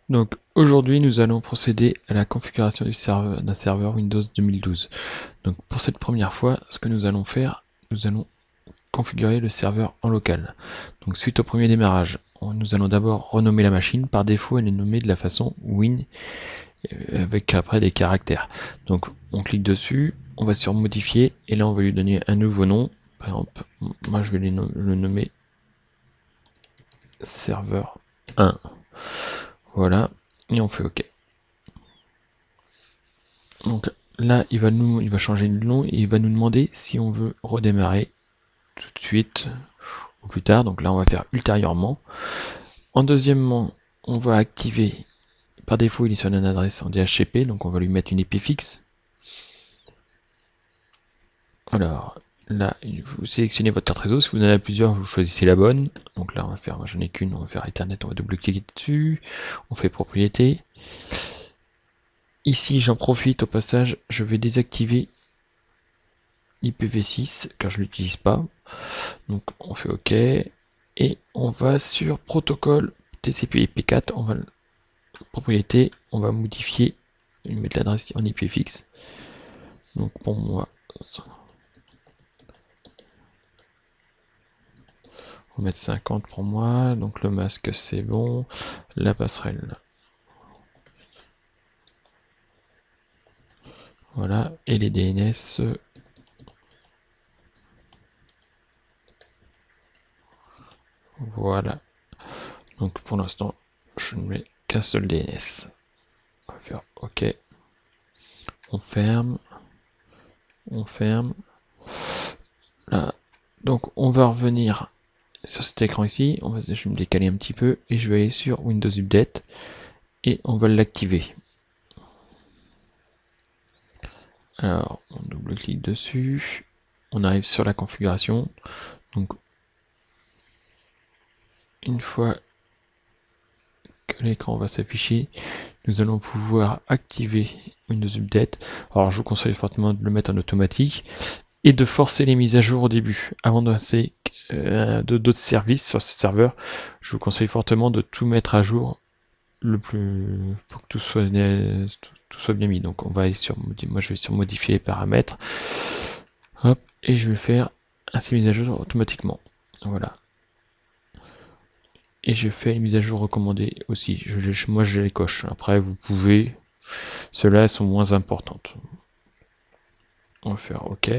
Donc aujourd'hui nous allons procéder à la configuration du serveur d'un serveur Windows 2012. Donc pour cette première fois, ce que nous allons faire, nous allons configurer le serveur en local. Donc suite au premier démarrage, nous allons d'abord renommer la machine. Par défaut, elle est nommée de la façon Win avec après des caractères. Donc on clique dessus, on va sur modifier et là on va lui donner un nouveau nom. Par exemple, moi je vais le nommer serveur 1. Voilà, et on fait OK. Donc là, il va changer de nom et il va nous demander si on veut redémarrer tout de suite ou plus tard. Donc là, on va faire ultérieurement. En deuxièmement, on va activer, par défaut, il est sur une adresse en DHCP, donc on va lui mettre une IP fixe. Alors là, vous sélectionnez votre carte réseau. Si vous en avez plusieurs, vous choisissez la bonne. Donc là, on va faire, moi j'en ai qu'une, on va faire Ethernet, on va double-cliquer dessus. On fait propriété. Ici, j'en profite au passage, je vais désactiver l'IPv6 car je ne l'utilise pas. Donc on fait OK et on va sur protocole TCP/IP4. On va propriété, on va modifier, mettre l'adresse en IP fixe. Donc pour moi, on va mettre 50 pour moi. Donc le masque c'est bon, la passerelle. Voilà, et les DNS. Voilà. Donc pour l'instant, je ne mets qu'un seul DNS. On va faire OK. On ferme. On ferme. Là. Donc on va revenir sur cet écran ici. Je vais me décaler un petit peu et je vais aller sur Windows Update et on va l'activer. Alors on double-clique dessus. On arrive sur la configuration. Donc une fois que l'écran va s'afficher, nous allons pouvoir activer Windows Update. Alors je vous conseille fortement de le mettre en automatique et de forcer les mises à jour au début. Avant de lancer d'autres services sur ce serveur, je vous conseille fortement de tout mettre à jour le plus pour que tout soit bien mis. Donc on va aller sur moi je vais sur modifier les paramètres. Hop, et je vais faire ainsi mise à jour automatiquement. Voilà. Et je fais une mise à jour recommandée aussi. Moi je les coche. Après vous pouvez. Ceux-là sont moins importantes. On va faire OK.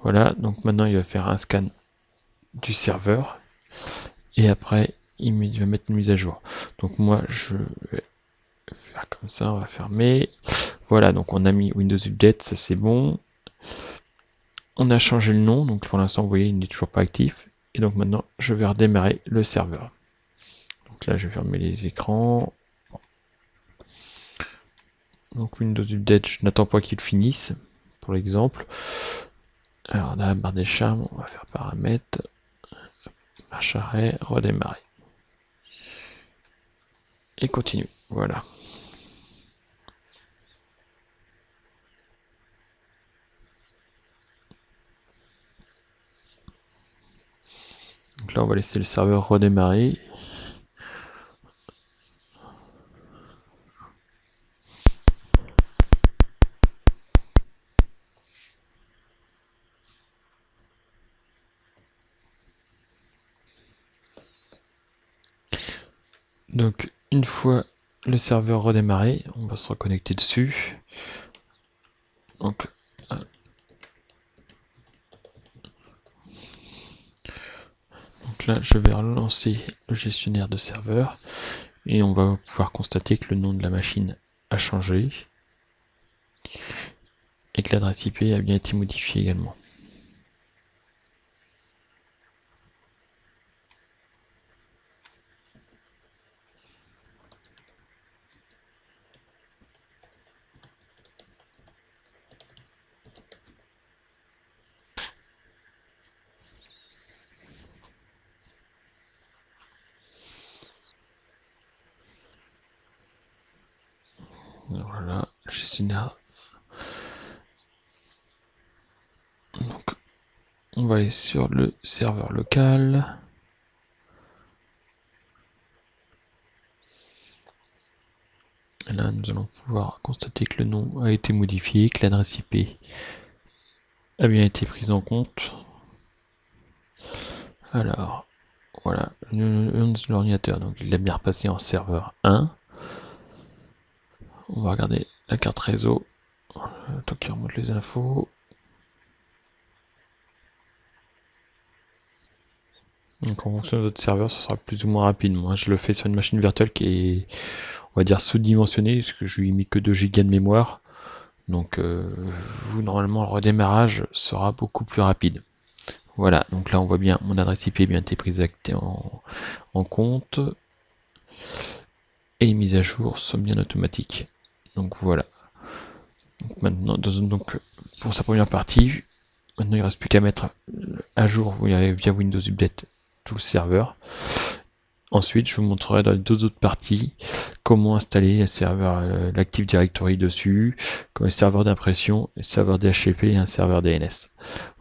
Voilà, donc maintenant il va faire un scan du serveur. Et après il va mettre une mise à jour. Donc moi je vais faire comme ça, on va fermer. Voilà, donc on a mis Windows Update, ça c'est bon. On a changé le nom, donc pour l'instant vous voyez il n'est toujours pas actif. Et donc maintenant je vais redémarrer le serveur. Donc là je vais fermer les écrans. Donc Windows Update, je n'attends pas qu'il finisse, pour l'exemple. Alors dans la barre des charmes, on va faire paramètres, marche arrêt, redémarrer. Et continue, voilà. Donc là on va laisser le serveur redémarrer. Donc une fois le serveur redémarré, on va se reconnecter dessus. Donc, là je vais relancer le gestionnaire de serveur et on va pouvoir constater que le nom de la machine a changé et que l'adresse IP a bien été modifiée également. Voilà, le gestionnaire. Donc on va aller sur le serveur local. Là, nous allons pouvoir constater que le nom a été modifié, que l'adresse IP a bien été prise en compte. Alors, voilà, le nom de l'ordinateur, donc il l'a bien repassé en serveur 1. On va regarder la carte réseau, tant qu'il remonte les infos. Donc en fonction de votre serveur, ce sera plus ou moins rapide. Moi, je le fais sur une machine virtuelle qui est, on va dire, sous-dimensionnée, parce que je lui ai mis que 2 Go de mémoire. Donc, vous, normalement, le redémarrage sera beaucoup plus rapide. Voilà, donc là, on voit bien mon adresse IP bien été prise en compte. Et les mises à jour sont bien automatiques. Donc voilà. Donc maintenant, donc, pour sa première partie, maintenant il ne reste plus qu'à mettre à jour via Windows Update tout le serveur. Ensuite, je vous montrerai dans les deux autres parties comment installer un serveur, l'Active Directory dessus, comme un serveur d'impression, un serveur DHCP et un serveur DNS.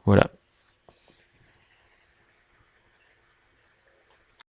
Voilà.